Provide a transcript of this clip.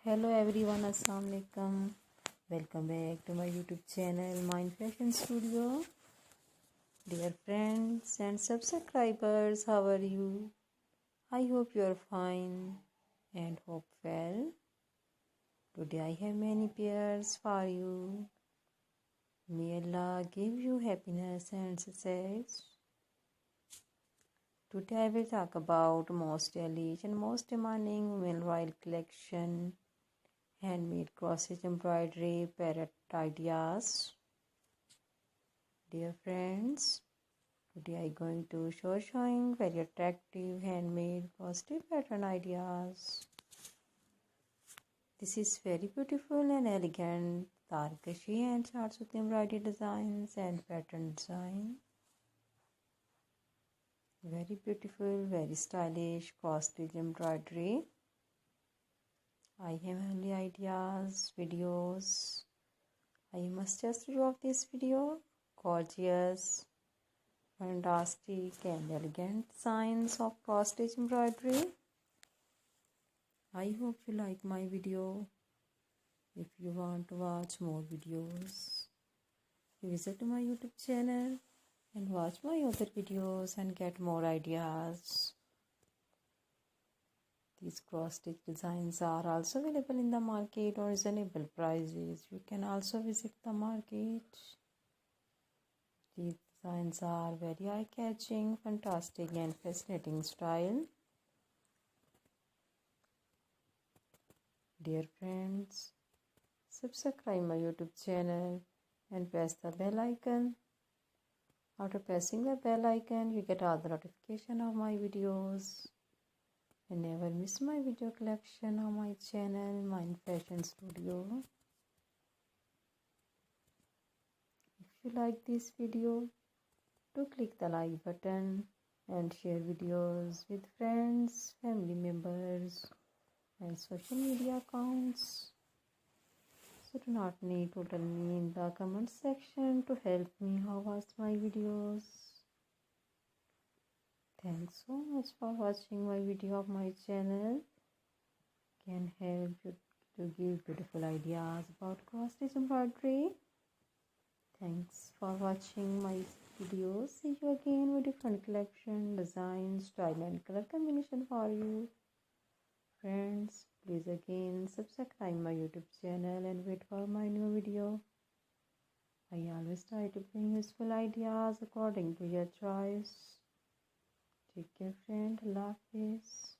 Hello everyone, Assalamu alaikum. Welcome back to my YouTube channel, Mind Fashion Studio. Dear friends and subscribers, how are you? I hope you are fine and hope well. Today I have many prayers for you. May Allah give you happiness and success. Today I will talk about most stylish and most demanding women royal collection, handmade crochet embroidery parrot ideas. Dear friends, today I am going to showing very attractive handmade crochet pattern ideas. This is very beautiful and elegant tarkashi and charts with embroidery designs and pattern design. Very beautiful, very stylish crochet embroidery. I have only ideas, videos. I must suggest you of this video. Gorgeous, fantastic and elegant designs of cross-stitch embroidery. I hope you like my video. If you want to watch more videos, visit my YouTube channel and watch my other videos and get more ideas. These cross-stitch designs are also available in the market on reasonable prices. You can also visit the market. These designs are very eye-catching, fantastic and fascinating style. Dear friends, subscribe my YouTube channel and press the bell icon. After pressing the bell icon, you get all the notification of my videos. And never miss my video collection on my channel, Mind Fashion Studio. If you like this video, do click the like button and share videos with friends, family members and social media accounts. So do not need to tell me in the comment section to help me how watch my videos. Thanks so much for watching my video of my channel. Can help you to give beautiful ideas about cross-stitch embroidery. Thanks for watching my videos. See you again with different collection, design, style and color combination for you. Friends, please again subscribe my YouTube channel and wait for my new video. I always try to bring useful ideas according to your choice. Take care friend, Allah Hafiz.